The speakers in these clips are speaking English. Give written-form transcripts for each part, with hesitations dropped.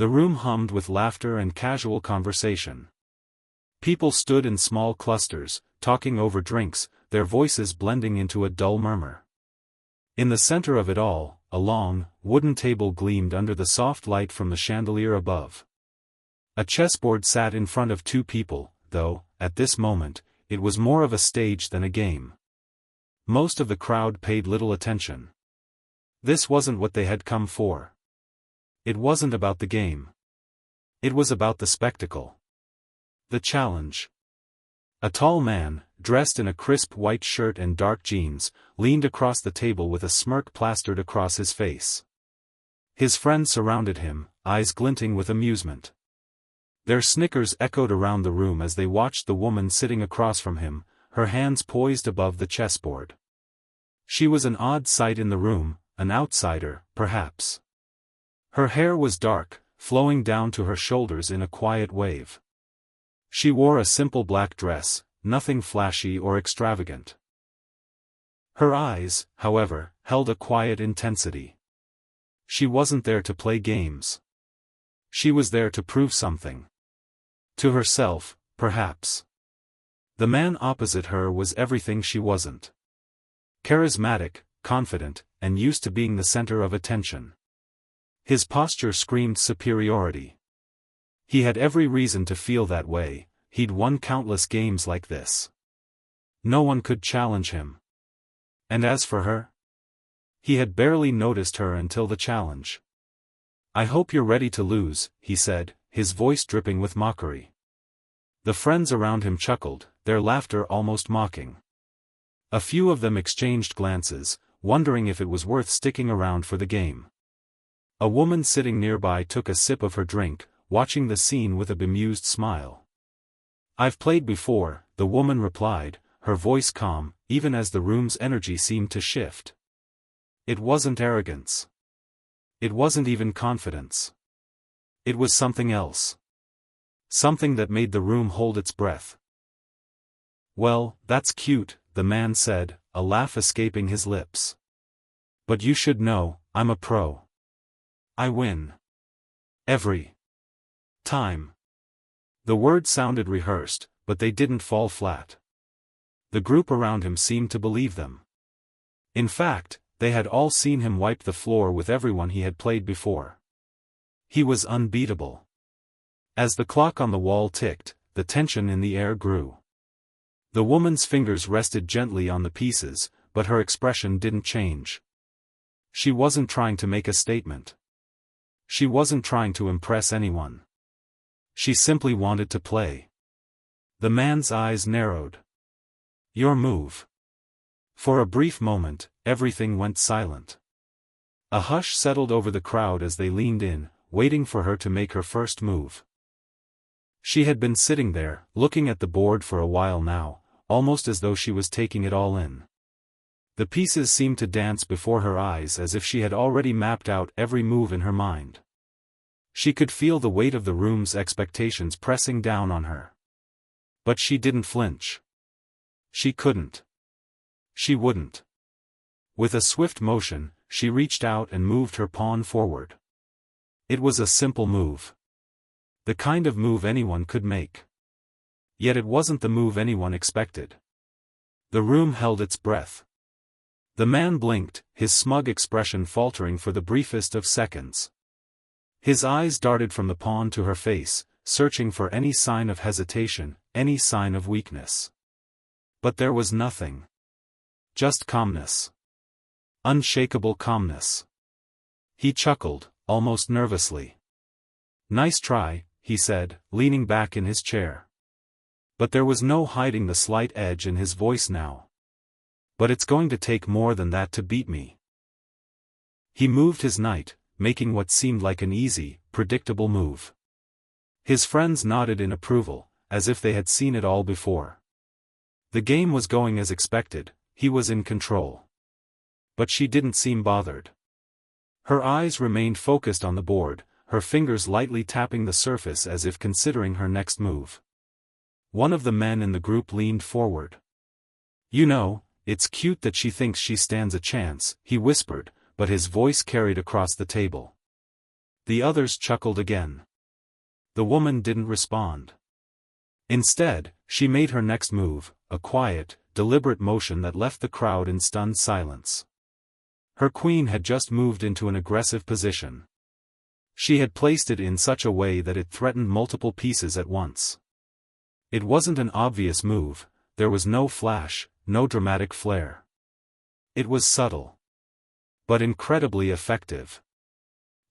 The room hummed with laughter and casual conversation. People stood in small clusters, talking over drinks, their voices blending into a dull murmur. In the center of it all, a long, wooden table gleamed under the soft light from the chandelier above. A chessboard sat in front of two people, though, at this moment, it was more of a stage than a game. Most of the crowd paid little attention. This wasn't what they had come for. It wasn't about the game. It was about the spectacle. The challenge. A tall man, dressed in a crisp white shirt and dark jeans, leaned across the table with a smirk plastered across his face. His friends surrounded him, eyes glinting with amusement. Their snickers echoed around the room as they watched the woman sitting across from him, her hands poised above the chessboard. She was an odd sight in the room, an outsider, perhaps. Her hair was dark, flowing down to her shoulders in a quiet wave. She wore a simple black dress, nothing flashy or extravagant. Her eyes, however, held a quiet intensity. She wasn't there to play games. She was there to prove something. To herself, perhaps. The man opposite her was everything she wasn't. Charismatic, confident, and used to being the center of attention. His posture screamed superiority. He had every reason to feel that way, he'd won countless games like this. No one could challenge him. And as for her? He had barely noticed her until the challenge. "I hope you're ready to lose," he said, his voice dripping with mockery. The friends around him chuckled, their laughter almost mocking. A few of them exchanged glances, wondering if it was worth sticking around for the game. A woman sitting nearby took a sip of her drink, watching the scene with a bemused smile. "I've played before," the woman replied, her voice calm, even as the room's energy seemed to shift. It wasn't arrogance. It wasn't even confidence. It was something else. Something that made the room hold its breath. "Well, that's cute," the man said, a laugh escaping his lips. "But you should know, I'm a pro. I win. Every time." The words sounded rehearsed, but they didn't fall flat. The group around him seemed to believe them. In fact, they had all seen him wipe the floor with everyone he had played before. He was unbeatable. As the clock on the wall ticked, the tension in the air grew. The woman's fingers rested gently on the pieces, but her expression didn't change. She wasn't trying to make a statement. She wasn't trying to impress anyone. She simply wanted to play. The man's eyes narrowed. "Your move." For a brief moment, everything went silent. A hush settled over the crowd as they leaned in, waiting for her to make her first move. She had been sitting there, looking at the board for a while now, almost as though she was taking it all in. The pieces seemed to dance before her eyes as if she had already mapped out every move in her mind. She could feel the weight of the room's expectations pressing down on her. But she didn't flinch. She couldn't. She wouldn't. With a swift motion, she reached out and moved her pawn forward. It was a simple move. The kind of move anyone could make. Yet it wasn't the move anyone expected. The room held its breath. The man blinked, his smug expression faltering for the briefest of seconds. His eyes darted from the pawn to her face, searching for any sign of hesitation, any sign of weakness. But there was nothing. Just calmness. Unshakable calmness. He chuckled, almost nervously. "Nice try," he said, leaning back in his chair. But there was no hiding the slight edge in his voice now. "But it's going to take more than that to beat me." He moved his knight, making what seemed like an easy, predictable move. His friends nodded in approval, as if they had seen it all before. The game was going as expected, he was in control. But she didn't seem bothered. Her eyes remained focused on the board, her fingers lightly tapping the surface as if considering her next move. One of the men in the group leaned forward. "You know, it's cute that she thinks she stands a chance," he whispered, but his voice carried across the table. The others chuckled again. The woman didn't respond. Instead, she made her next move, a quiet, deliberate motion that left the crowd in stunned silence. Her queen had just moved into an aggressive position. She had placed it in such a way that it threatened multiple pieces at once. It wasn't an obvious move, there was no flash, no dramatic flair. It was subtle, but incredibly effective.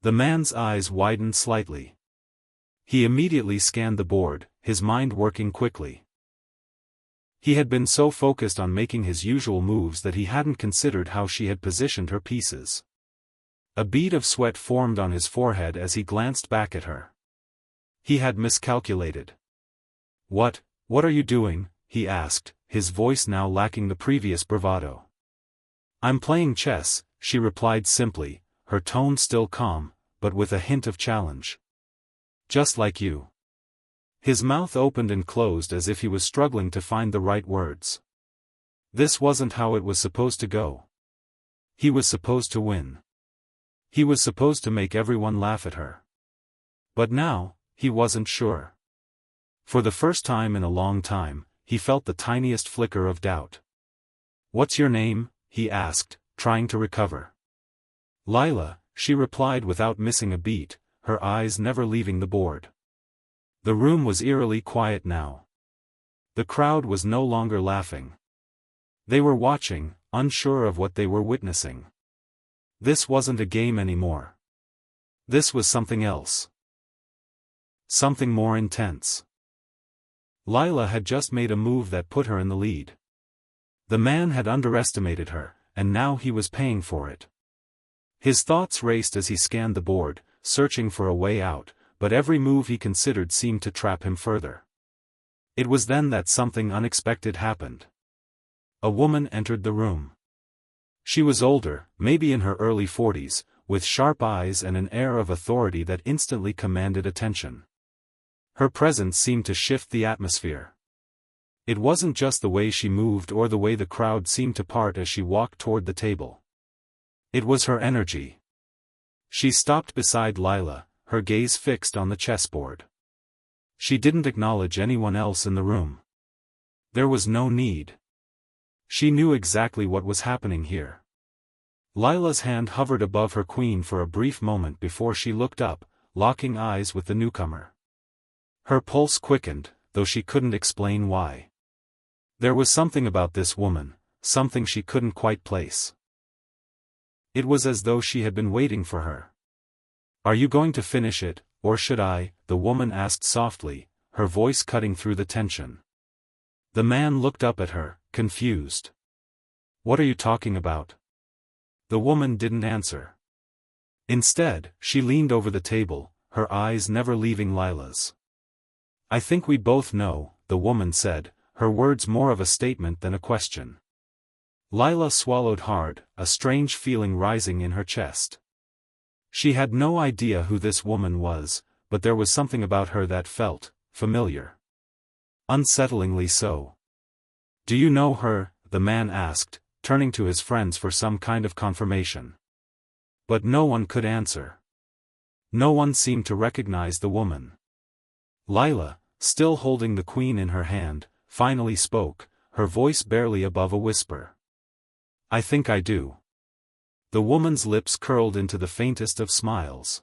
The man's eyes widened slightly. He immediately scanned the board, his mind working quickly. He had been so focused on making his usual moves that he hadn't considered how she had positioned her pieces. A bead of sweat formed on his forehead as he glanced back at her. He had miscalculated. What are you doing?" he asked, his voice now lacking the previous bravado. "I'm playing chess," she replied simply, her tone still calm, but with a hint of challenge. "Just like you." His mouth opened and closed as if he was struggling to find the right words. This wasn't how it was supposed to go. He was supposed to win. He was supposed to make everyone laugh at her. But now, he wasn't sure. For the first time in a long time, he felt the tiniest flicker of doubt. "What's your name?" he asked, trying to recover. "Lila," she replied without missing a beat, her eyes never leaving the board. The room was eerily quiet now. The crowd was no longer laughing. They were watching, unsure of what they were witnessing. This wasn't a game anymore. This was something else. Something more intense. Lila had just made a move that put her in the lead. The man had underestimated her, and now he was paying for it. His thoughts raced as he scanned the board, searching for a way out, but every move he considered seemed to trap him further. It was then that something unexpected happened. A woman entered the room. She was older, maybe in her early 40s, with sharp eyes and an air of authority that instantly commanded attention. Her presence seemed to shift the atmosphere. It wasn't just the way she moved or the way the crowd seemed to part as she walked toward the table. It was her energy. She stopped beside Lila, her gaze fixed on the chessboard. She didn't acknowledge anyone else in the room. There was no need. She knew exactly what was happening here. Lila's hand hovered above her queen for a brief moment before she looked up, locking eyes with the newcomer. Her pulse quickened, though she couldn't explain why. There was something about this woman, something she couldn't quite place. It was as though she had been waiting for her. "Are you going to finish it, or should I?" the woman asked softly, her voice cutting through the tension. The man looked up at her, confused. "What are you talking about?" The woman didn't answer. Instead, she leaned over the table, her eyes never leaving Lila's. "I think we both know," the woman said, her words more of a statement than a question. Lila swallowed hard, a strange feeling rising in her chest. She had no idea who this woman was, but there was something about her that felt familiar. Unsettlingly so. "Do you know her?" the man asked, turning to his friends for some kind of confirmation. But no one could answer. No one seemed to recognize the woman. Lila, still holding the queen in her hand, finally spoke, her voice barely above a whisper. "I think I do." The woman's lips curled into the faintest of smiles.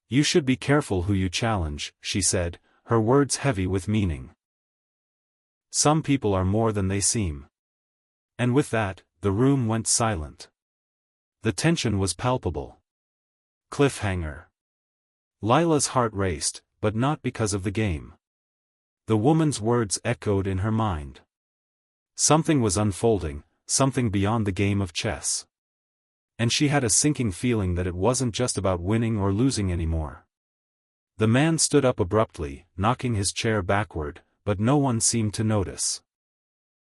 "You should be careful who you challenge," she said, her words heavy with meaning. "Some people are more than they seem." And with that, the room went silent. The tension was palpable. Cliffhanger. Lila's heart raced, but not because of the game. The woman's words echoed in her mind. Something was unfolding, something beyond the game of chess. And she had a sinking feeling that it wasn't just about winning or losing anymore. The man stood up abruptly, knocking his chair backward, but no one seemed to notice.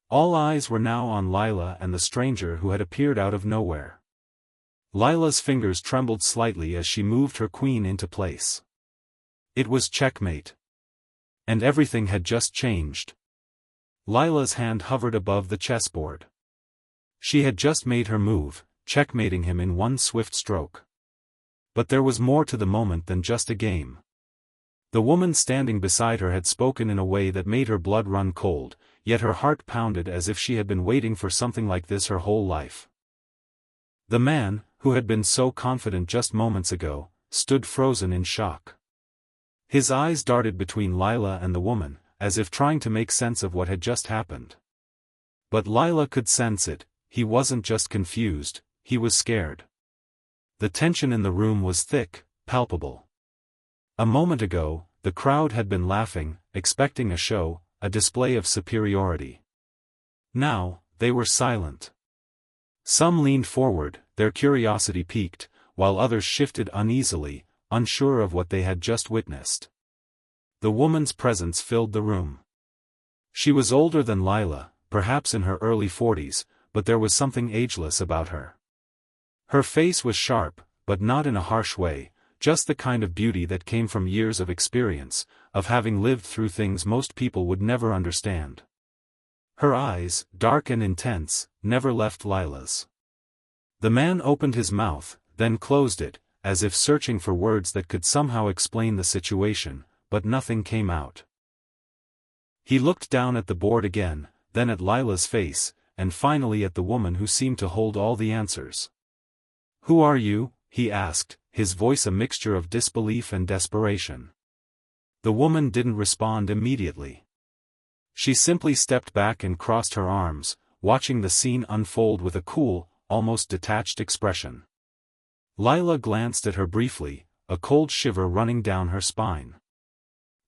All eyes were now on Lila and the stranger who had appeared out of nowhere. Lila's fingers trembled slightly as she moved her queen into place. It was checkmate. And everything had just changed. Lila's hand hovered above the chessboard. She had just made her move, checkmating him in one swift stroke. But there was more to the moment than just a game. The woman standing beside her had spoken in a way that made her blood run cold, yet her heart pounded as if she had been waiting for something like this her whole life. The man, who had been so confident just moments ago, stood frozen in shock. His eyes darted between Lila and the woman, as if trying to make sense of what had just happened. But Lila could sense it. He wasn't just confused, he was scared. The tension in the room was thick, palpable. A moment ago, the crowd had been laughing, expecting a show, a display of superiority. Now, they were silent. Some leaned forward, their curiosity piqued, while others shifted uneasily, unsure of what they had just witnessed. The woman's presence filled the room. She was older than Lila, perhaps in her early 40s, but there was something ageless about her. Her face was sharp, but not in a harsh way, just the kind of beauty that came from years of experience, of having lived through things most people would never understand. Her eyes, dark and intense, never left Lila's. The man opened his mouth, then closed it, as if searching for words that could somehow explain the situation, but nothing came out. He looked down at the board again, then at Lila's face, and finally at the woman who seemed to hold all the answers. "Who are you?" he asked, his voice a mixture of disbelief and desperation. The woman didn't respond immediately. She simply stepped back and crossed her arms, watching the scene unfold with a cool, almost detached expression. Lila glanced at her briefly, a cold shiver running down her spine.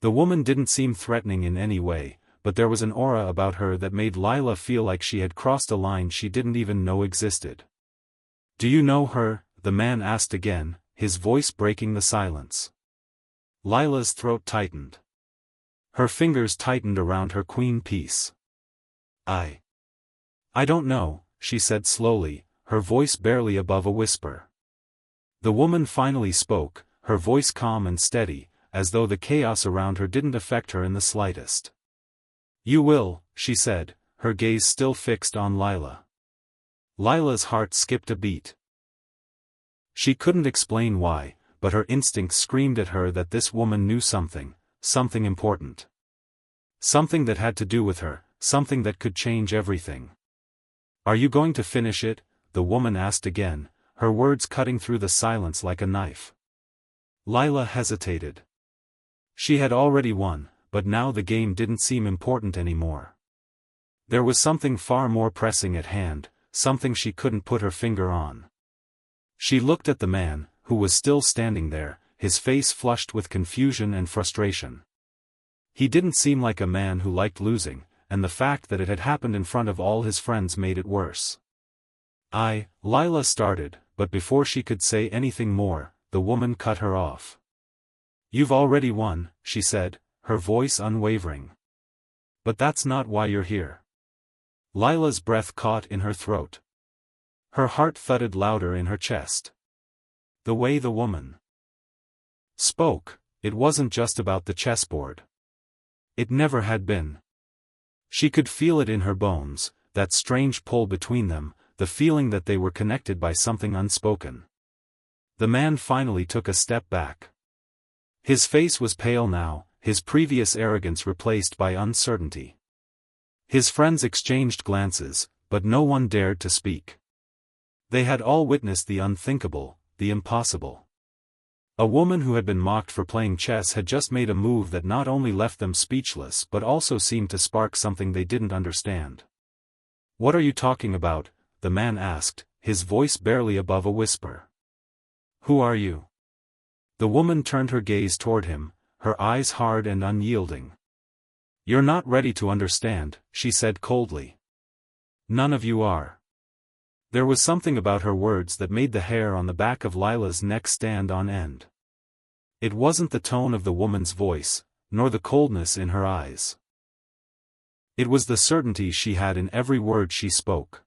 The woman didn't seem threatening in any way, but there was an aura about her that made Lila feel like she had crossed a line she didn't even know existed. "Do you know her?" the man asked again, his voice breaking the silence. Lila's throat tightened. Her fingers tightened around her queen piece. I don't know," she said slowly, her voice barely above a whisper. The woman finally spoke, her voice calm and steady, as though the chaos around her didn't affect her in the slightest. "You will," she said, her gaze still fixed on Lila. Lila's heart skipped a beat. She couldn't explain why, but her instincts screamed at her that this woman knew something important. Something that had to do with her, something that could change everything. "Are you going to finish it?" the woman asked again, her words cutting through the silence like a knife. Lila hesitated. She had already won, but now the game didn't seem important anymore. There was something far more pressing at hand, something she couldn't put her finger on. She looked at the man, who was still standing there, his face flushed with confusion and frustration. He didn't seem like a man who liked losing, and the fact that it had happened in front of all his friends made it worse. Lila started, but before she could say anything more, the woman cut her off. "You've already won," she said, her voice unwavering. "But that's not why you're here." Lila's breath caught in her throat. Her heart thudded louder in her chest. The way the woman spoke, it wasn't just about the chessboard. It never had been. She could feel it in her bones, that strange pull between them, the feeling that they were connected by something unspoken. The man finally took a step back. His face was pale now, his previous arrogance replaced by uncertainty. His friends exchanged glances, but no one dared to speak. They had all witnessed the unthinkable, the impossible. A woman who had been mocked for playing chess had just made a move that not only left them speechless but also seemed to spark something they didn't understand. "What are you talking about?" the man asked, his voice barely above a whisper. "Who are you?" The woman turned her gaze toward him, her eyes hard and unyielding. "You're not ready to understand," she said coldly. "None of you are." There was something about her words that made the hair on the back of Lila's neck stand on end. It wasn't the tone of the woman's voice, nor the coldness in her eyes. It was the certainty she had in every word she spoke.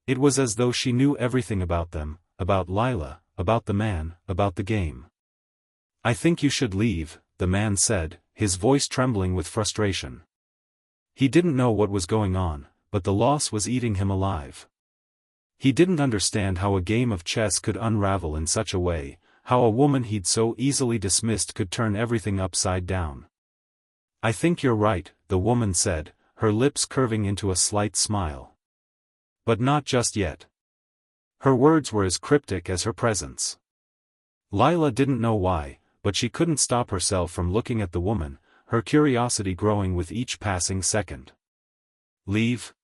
It was as though she knew everything about them, about Lila, about the man, about the game. "I think you should leave," the man said, his voice trembling with frustration. He didn't know what was going on, but the loss was eating him alive. He didn't understand how a game of chess could unravel in such a way, how a woman he'd so easily dismissed could turn everything upside down. "I think you're right," the woman said, her lips curving into a slight smile. "But not just yet." Her words were as cryptic as her presence. Lila didn't know why, but she couldn't stop herself from looking at the woman, her curiosity growing with each passing second. "Leave?"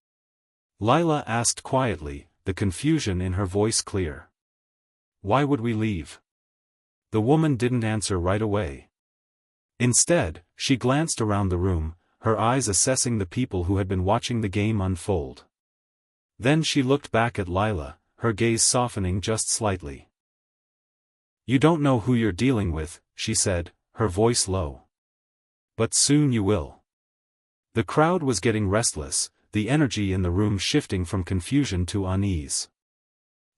Lila asked quietly, the confusion in her voice clear. "Why would we leave?" The woman didn't answer right away. Instead, she glanced around the room, her eyes assessing the people who had been watching the game unfold. Then she looked back at Lila, her gaze softening just slightly. "You don't know who you're dealing with," she said, her voice low. "But soon you will." The crowd was getting restless, the energy in the room shifting from confusion to unease.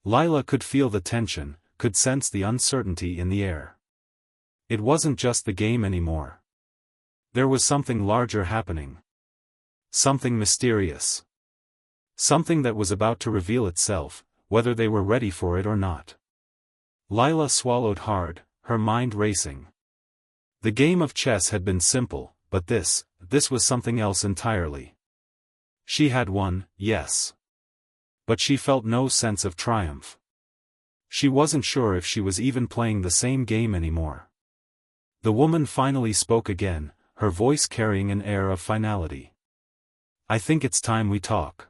Lila could feel the tension, could sense the uncertainty in the air. It wasn't just the game anymore. There was something larger happening. Something mysterious. Something that was about to reveal itself, whether they were ready for it or not. Lila swallowed hard, her mind racing. The game of chess had been simple, but this was something else entirely. She had won, yes. But she felt no sense of triumph. She wasn't sure if she was even playing the same game anymore. The woman finally spoke again, her voice carrying an air of finality. "I think it's time we talk."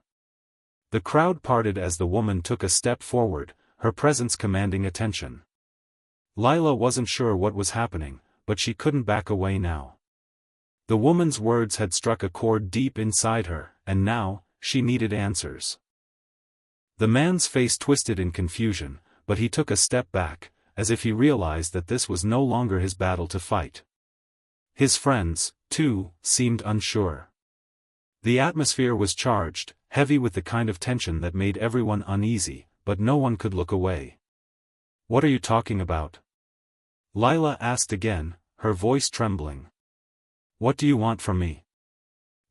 The crowd parted as the woman took a step forward, her presence commanding attention. Lila wasn't sure what was happening, but she couldn't back away now. The woman's words had struck a chord deep inside her, and now, she needed answers. The man's face twisted in confusion, but he took a step back, as if he realized that this was no longer his battle to fight. His friends, too, seemed unsure. The atmosphere was charged, heavy with the kind of tension that made everyone uneasy, but no one could look away. "What are you talking about?" Lila asked again, her voice trembling. "What do you want from me?"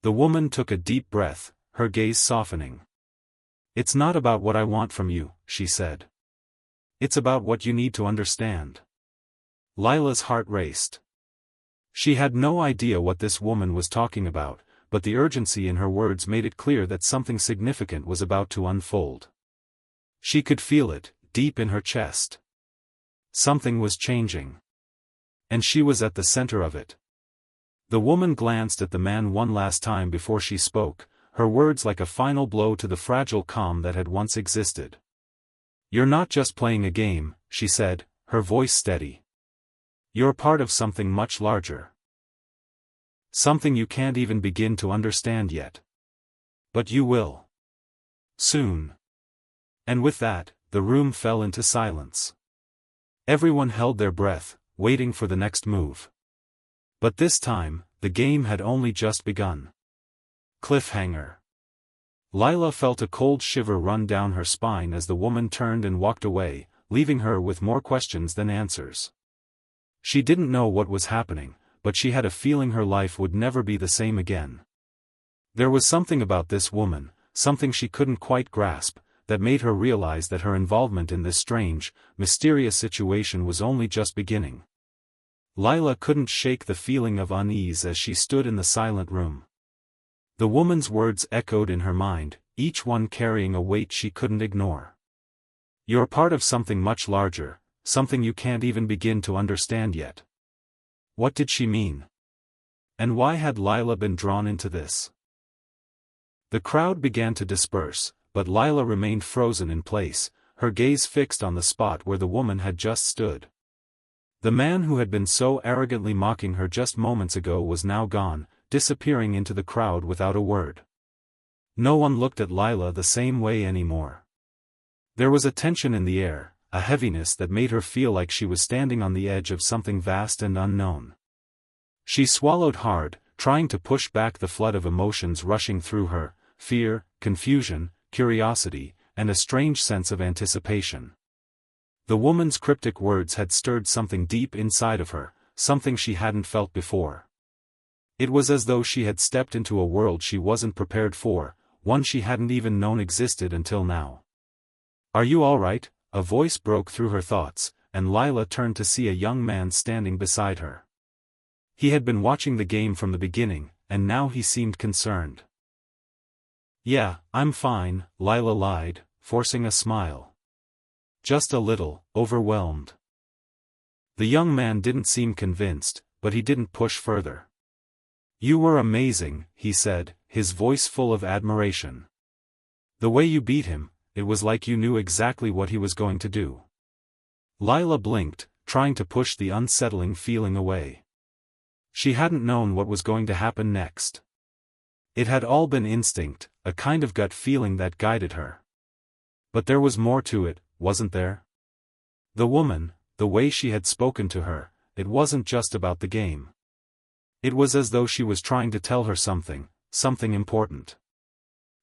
The woman took a deep breath, her gaze softening. "It's not about what I want from you," she said. "It's about what you need to understand." Lila's heart raced. She had no idea what this woman was talking about, but the urgency in her words made it clear that something significant was about to unfold. She could feel it, deep in her chest. Something was changing. And she was at the center of it. The woman glanced at the man one last time before she spoke, her words like a final blow to the fragile calm that had once existed. "You're not just playing a game," she said, her voice steady. "You're part of something much larger. Something you can't even begin to understand yet. But you will. Soon." And with that, the room fell into silence. Everyone held their breath, waiting for the next move. But this time, the game had only just begun. Cliffhanger. Lila felt a cold shiver run down her spine as the woman turned and walked away, leaving her with more questions than answers. She didn't know what was happening, but she had a feeling her life would never be the same again. There was something about this woman, something she couldn't quite grasp, that made her realize that her involvement in this strange, mysterious situation was only just beginning. Lila couldn't shake the feeling of unease as she stood in the silent room. The woman's words echoed in her mind, each one carrying a weight she couldn't ignore. "You're part of something much larger, something you can't even begin to understand yet." What did she mean? And why had Lila been drawn into this? The crowd began to disperse, but Lila remained frozen in place, her gaze fixed on the spot where the woman had just stood. The man who had been so arrogantly mocking her just moments ago was now gone, disappearing into the crowd without a word. No one looked at Lila the same way anymore. There was a tension in the air, a heaviness that made her feel like she was standing on the edge of something vast and unknown. She swallowed hard, trying to push back the flood of emotions rushing through her: fear, confusion, curiosity, and a strange sense of anticipation. The woman's cryptic words had stirred something deep inside of her, something she hadn't felt before. It was as though she had stepped into a world she wasn't prepared for, one she hadn't even known existed until now. "Are you all right?" a voice broke through her thoughts, and Lila turned to see a young man standing beside her. He had been watching the game from the beginning, and now he seemed concerned. "Yeah, I'm fine," Lila lied, forcing a smile. "Just a little overwhelmed." The young man didn't seem convinced, but he didn't push further. "You were amazing," he said, his voice full of admiration. "The way you beat him, it was like you knew exactly what he was going to do." Lila blinked, trying to push the unsettling feeling away. She hadn't known what was going to happen next. It had all been instinct, a kind of gut feeling that guided her. But there was more to it, wasn't there? The woman, the way she had spoken to her, it wasn't just about the game. It was as though she was trying to tell her something important.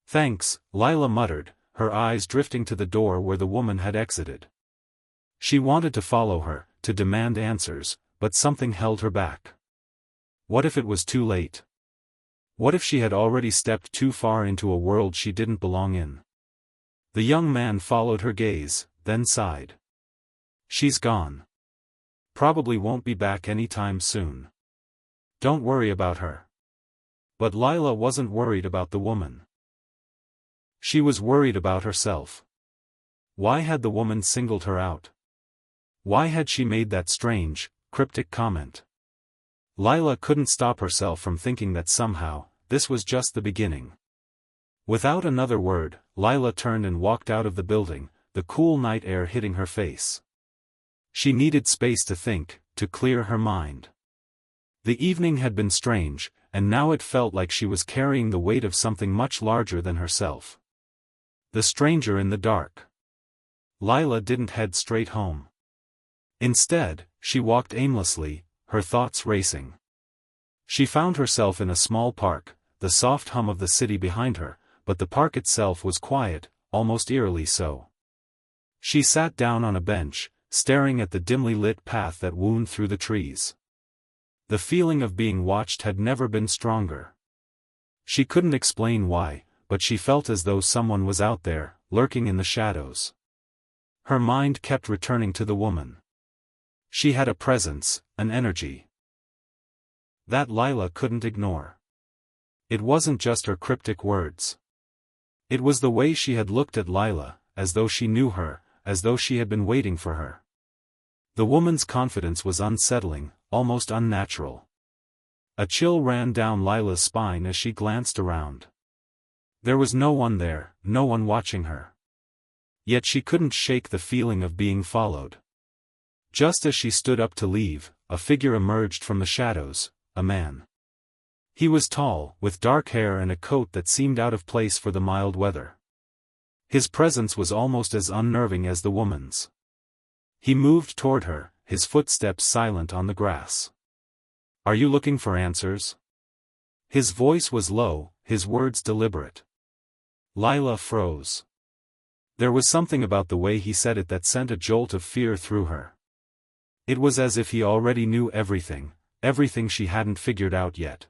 "Thanks," Lila muttered, her eyes drifting to the door where the woman had exited. She wanted to follow her, to demand answers, but something held her back. What if it was too late? What if she had already stepped too far into a world she didn't belong in? The young man followed her gaze, then sighed. "She's gone. Probably won't be back anytime soon. Don't worry about her." But Lila wasn't worried about the woman. She was worried about herself. Why had the woman singled her out? Why had she made that strange, cryptic comment? Lila couldn't stop herself from thinking that somehow, this was just the beginning. Without another word, Lila turned and walked out of the building, the cool night air hitting her face. She needed space to think, to clear her mind. The evening had been strange, and now it felt like she was carrying the weight of something much larger than herself. The stranger in the dark. Lila didn't head straight home. Instead, she walked aimlessly, her thoughts racing. She found herself in a small park, the soft hum of the city behind her, but the park itself was quiet, almost eerily so. She sat down on a bench, staring at the dimly lit path that wound through the trees. The feeling of being watched had never been stronger. She couldn't explain why, but she felt as though someone was out there, lurking in the shadows. Her mind kept returning to the woman. She had a presence, an energy that Lila couldn't ignore. It wasn't just her cryptic words. It was the way she had looked at Lila, as though she knew her, as though she had been waiting for her. The woman's confidence was unsettling, almost unnatural. A chill ran down Lila's spine as she glanced around. There was no one there, no one watching her. Yet she couldn't shake the feeling of being followed. Just as she stood up to leave, a figure emerged from the shadows, a man. He was tall, with dark hair and a coat that seemed out of place for the mild weather. His presence was almost as unnerving as the woman's. He moved toward her, his footsteps silent on the grass. "Are you looking for answers?" His voice was low, his words deliberate. Lila froze. There was something about the way he said it that sent a jolt of fear through her. It was as if he already knew everything, everything she hadn't figured out yet.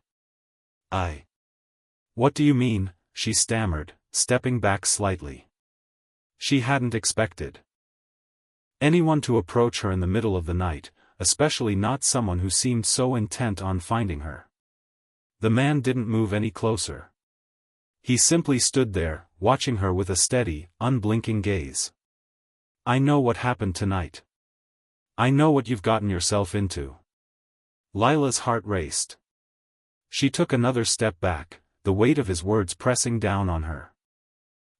What do you mean?" she stammered, stepping back slightly. She hadn't expected anyone to approach her in the middle of the night, especially not someone who seemed so intent on finding her. The man didn't move any closer. He simply stood there, watching her with a steady, unblinking gaze. "I know what happened tonight. I know what you've gotten yourself into." Lila's heart raced. She took another step back, the weight of his words pressing down on her.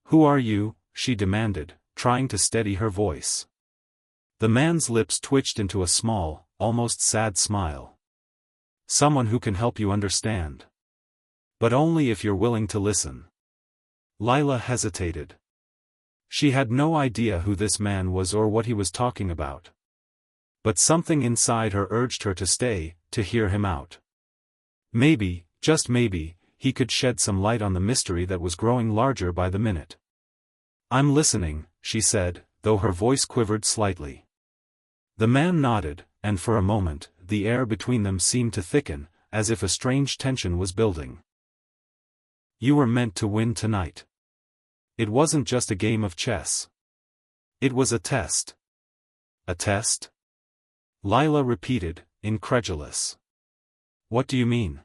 "Who are you?" she demanded, trying to steady her voice. The man's lips twitched into a small, almost sad smile. "Someone who can help you understand. But only if you're willing to listen." Lila hesitated. She had no idea who this man was or what he was talking about. But something inside her urged her to stay, to hear him out. Maybe, just maybe, he could shed some light on the mystery that was growing larger by the minute. "I'm listening," she said, though her voice quivered slightly. The man nodded, and for a moment, the air between them seemed to thicken, as if a strange tension was building. "You were meant to win tonight. It wasn't just a game of chess. It was a test. A test? Lila repeated, incredulous. What do you mean?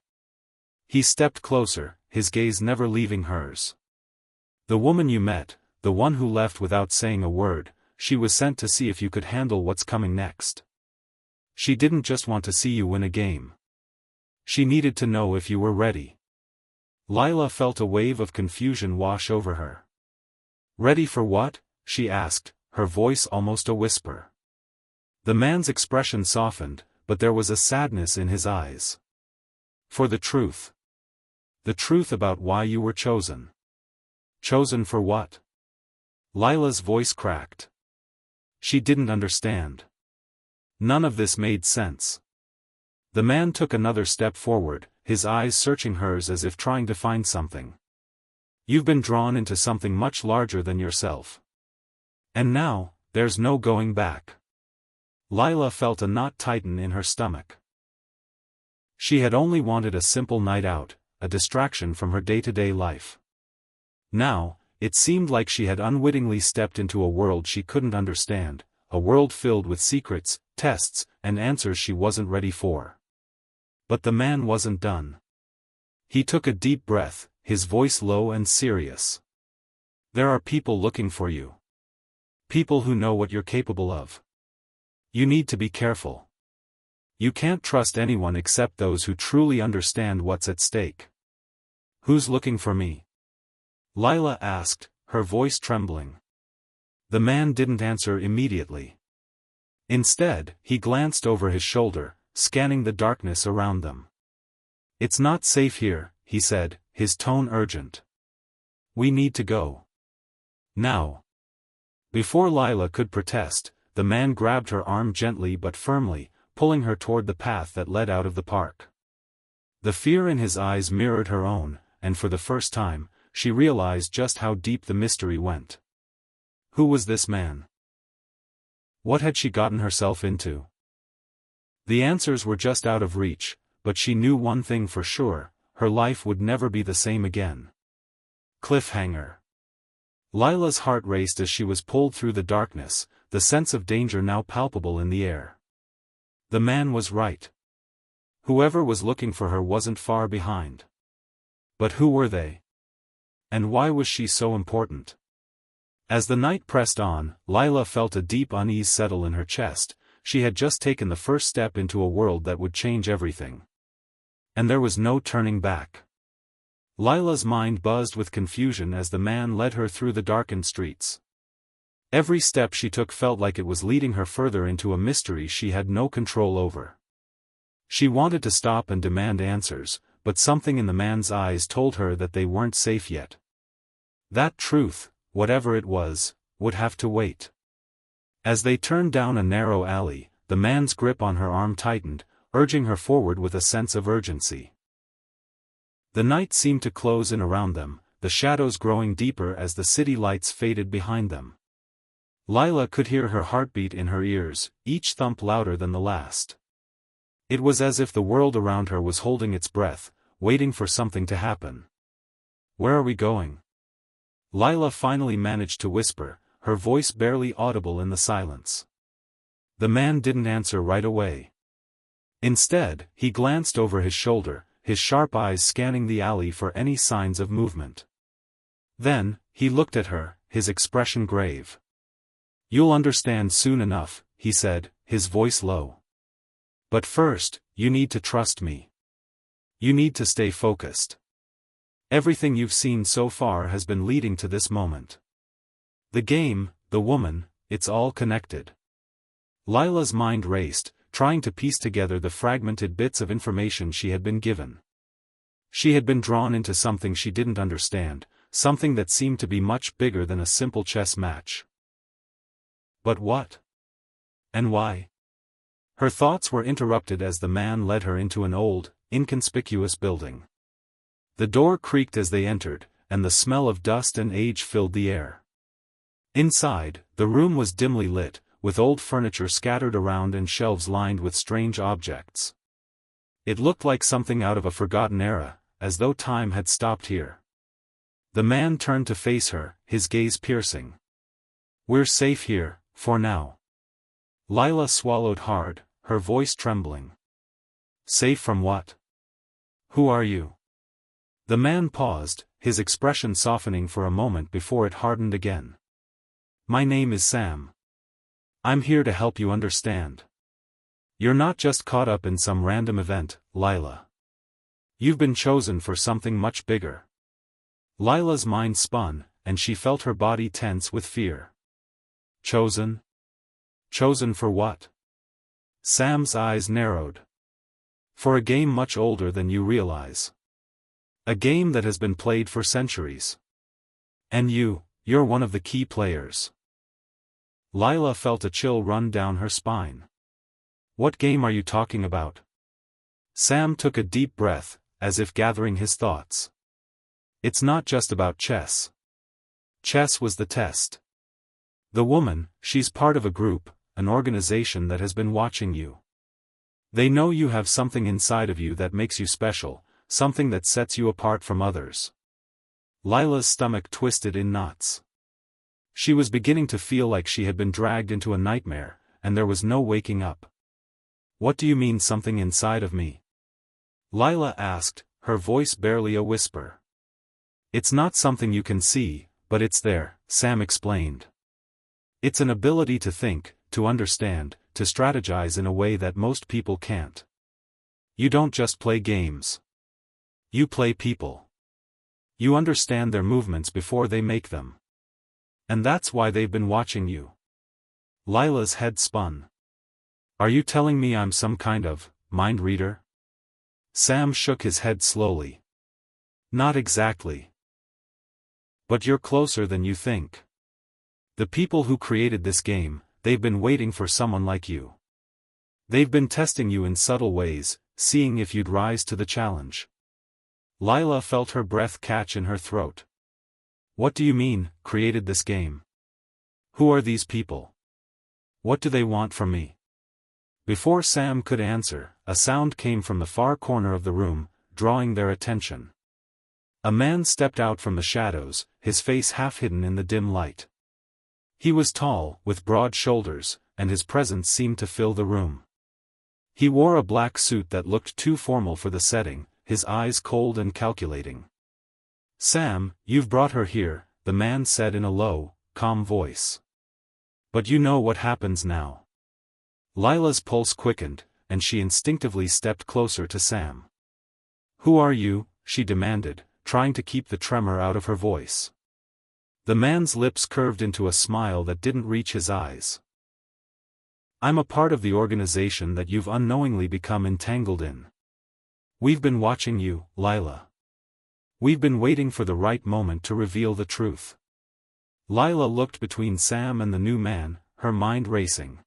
He stepped closer, his gaze never leaving hers. The woman you met, the one who left without saying a word, she was sent to see if you could handle what's coming next. She didn't just want to see you win a game. She needed to know if you were ready. Lila felt a wave of confusion wash over her. Ready for what? She asked, her voice almost a whisper. The man's expression softened, but there was a sadness in his eyes. For the truth. The truth about why you were chosen. Chosen for what? Lila's voice cracked. She didn't understand. None of this made sense. The man took another step forward, his eyes searching hers as if trying to find something. You've been drawn into something much larger than yourself. And now, there's no going back. Lila felt a knot tighten in her stomach. She had only wanted a simple night out, a distraction from her day-to-day life. Now, it seemed like she had unwittingly stepped into a world she couldn't understand, a world filled with secrets, tests, and answers she wasn't ready for. But the man wasn't done. He took a deep breath, his voice low and serious. There are people looking for you. People who know what you're capable of. You need to be careful. You can't trust anyone except those who truly understand what's at stake. Who's looking for me? Lila asked, her voice trembling. The man didn't answer immediately. Instead, he glanced over his shoulder, scanning the darkness around them. It's not safe here, he said, his tone urgent. We need to go. Now. Before Lila could protest, the man grabbed her arm gently but firmly, pulling her toward the path that led out of the park. The fear in his eyes mirrored her own, and for the first time, she realized just how deep the mystery went. Who was this man? What had she gotten herself into? The answers were just out of reach, but she knew one thing for sure, her life would never be the same again. Cliffhanger. Lila's heart raced as she was pulled through the darkness, the sense of danger now palpable in the air. The man was right. Whoever was looking for her wasn't far behind. But who were they? And why was she so important? As the night pressed on, Lila felt a deep unease settle in her chest. She had just taken the first step into a world that would change everything. And there was no turning back. Lila's mind buzzed with confusion as the man led her through the darkened streets. Every step she took felt like it was leading her further into a mystery she had no control over. She wanted to stop and demand answers, but something in the man's eyes told her that they weren't safe yet. That truth, whatever it was, would have to wait. As they turned down a narrow alley, the man's grip on her arm tightened, urging her forward with a sense of urgency. The night seemed to close in around them, the shadows growing deeper as the city lights faded behind them. Lila could hear her heartbeat in her ears, each thump louder than the last. It was as if the world around her was holding its breath, waiting for something to happen. Where are we going? Lila finally managed to whisper, her voice barely audible in the silence. The man didn't answer right away. Instead, he glanced over his shoulder, his sharp eyes scanning the alley for any signs of movement. Then, he looked at her, his expression grave. You'll understand soon enough, he said, his voice low. But first, you need to trust me. You need to stay focused. Everything you've seen so far has been leading to this moment. The game, the woman, it's all connected. Lila's mind raced, trying to piece together the fragmented bits of information she had been given. She had been drawn into something she didn't understand, something that seemed to be much bigger than a simple chess match. But what? And why? Her thoughts were interrupted as the man led her into an old, inconspicuous building. The door creaked as they entered, and the smell of dust and age filled the air. Inside, the room was dimly lit, with old furniture scattered around and shelves lined with strange objects. It looked like something out of a forgotten era, as though time had stopped here. The man turned to face her, his gaze piercing. We're safe here, for now. Lila swallowed hard, her voice trembling. Safe from what? Who are you? The man paused, his expression softening for a moment before it hardened again. My name is Sam. I'm here to help you understand. You're not just caught up in some random event, Lila. You've been chosen for something much bigger. Lila's mind spun, and she felt her body tense with fear. Chosen? Chosen for what? Sam's eyes narrowed. For a game much older than you realize. A game that has been played for centuries. And you're one of the key players. Lila felt a chill run down her spine. What game are you talking about? Sam took a deep breath, as if gathering his thoughts. It's not just about chess. Chess was the test. The woman, she's part of a group, an organization that has been watching you. They know you have something inside of you that makes you special, something that sets you apart from others. Lila's stomach twisted in knots. She was beginning to feel like she had been dragged into a nightmare, and there was no waking up. What do you mean something inside of me? Lila asked, her voice barely a whisper. It's not something you can see, but it's there, Sam explained. It's an ability to think, to understand, to strategize in a way that most people can't. You don't just play games. You play people. You understand their movements before they make them. And that's why they've been watching you. Lila's head spun. Are you telling me I'm some kind of mind reader? Sam shook his head slowly. Not exactly. But you're closer than you think. The people who created this game, they've been waiting for someone like you. They've been testing you in subtle ways, seeing if you'd rise to the challenge. Lila felt her breath catch in her throat. What do you mean, created this game? Who are these people? What do they want from me? Before Sam could answer, a sound came from the far corner of the room, drawing their attention. A man stepped out from the shadows, his face half hidden in the dim light. He was tall, with broad shoulders, and his presence seemed to fill the room. He wore a black suit that looked too formal for the setting, his eyes cold and calculating. Sam, you've brought her here, the man said in a low, calm voice. But you know what happens now. Lila's pulse quickened, and she instinctively stepped closer to Sam. Who are you? She demanded, trying to keep the tremor out of her voice. The man's lips curved into a smile that didn't reach his eyes. I'm a part of the organization that you've unknowingly become entangled in. We've been watching you, Lila. We've been waiting for the right moment to reveal the truth. Lila looked between Sam and the new man, her mind racing.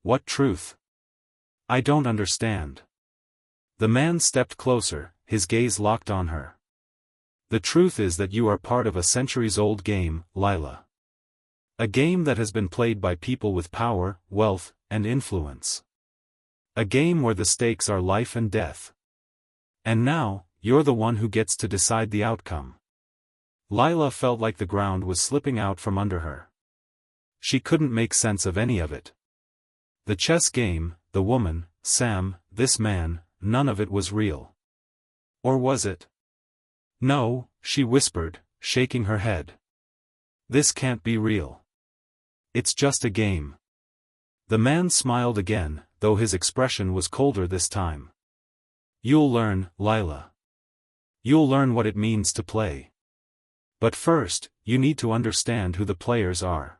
What truth? I don't understand. The man stepped closer, his gaze locked on her. The truth is that you are part of a centuries-old game, Lila. A game that has been played by people with power, wealth, and influence. A game where the stakes are life and death. And now, you're the one who gets to decide the outcome. Lila felt like the ground was slipping out from under her. She couldn't make sense of any of it. The chess game, the woman, Sam, this man, none of it was real. Or was it? No, she whispered, shaking her head. This can't be real. It's just a game. The man smiled again, though his expression was colder this time. You'll learn, Lila. You'll learn what it means to play. But first, you need to understand who the players are.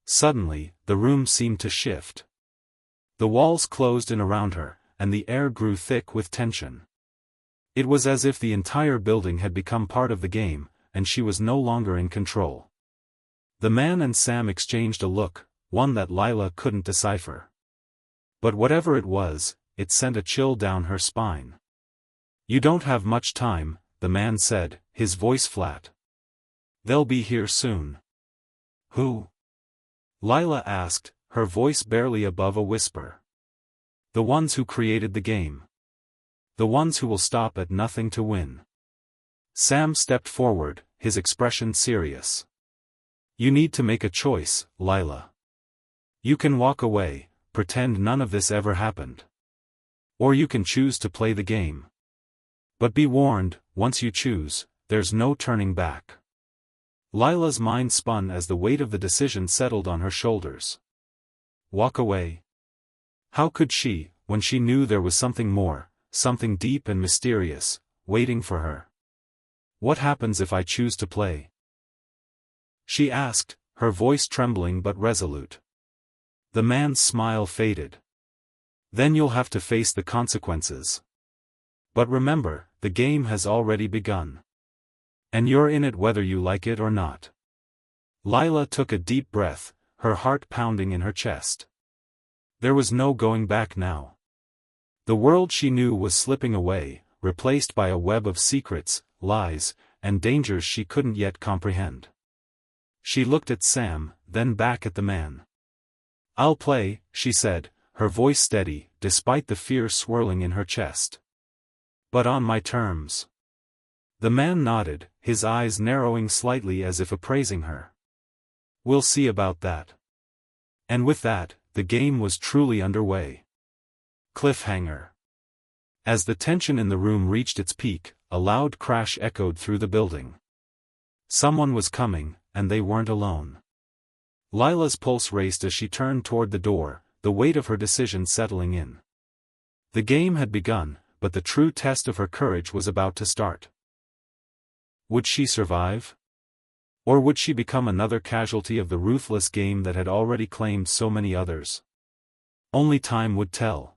Suddenly, the room seemed to shift. The walls closed in around her, and the air grew thick with tension. It was as if the entire building had become part of the game, and she was no longer in control. The man and Sam exchanged a look, one that Lila couldn't decipher. But whatever it was, it sent a chill down her spine. You don't have much time, the man said, his voice flat. They'll be here soon. Who? Lila asked, her voice barely above a whisper. The ones who created the game. The ones who will stop at nothing to win. Sam stepped forward, his expression serious. You need to make a choice, Lila. You can walk away, pretend none of this ever happened. Or you can choose to play the game. But be warned, once you choose, there's no turning back. Lila's mind spun as the weight of the decision settled on her shoulders. Walk away? How could she, when she knew there was something more, something deep and mysterious, waiting for her? What happens if I choose to play? She asked, her voice trembling but resolute. The man's smile faded. Then you'll have to face the consequences. But remember, the game has already begun. And you're in it whether you like it or not. Lila took a deep breath, her heart pounding in her chest. There was no going back now. The world she knew was slipping away, replaced by a web of secrets, lies, and dangers she couldn't yet comprehend. She looked at Sam, then back at the man. I'll play, she said, her voice steady, despite the fear swirling in her chest. But on my terms. The man nodded, his eyes narrowing slightly as if appraising her. We'll see about that. And with that, the game was truly underway. Cliffhanger. As the tension in the room reached its peak, a loud crash echoed through the building. Someone was coming, and they weren't alone. Lila's pulse raced as she turned toward the door, the weight of her decision settling in. The game had begun, but the true test of her courage was about to start. Would she survive? Or would she become another casualty of the ruthless game that had already claimed so many others? Only time would tell.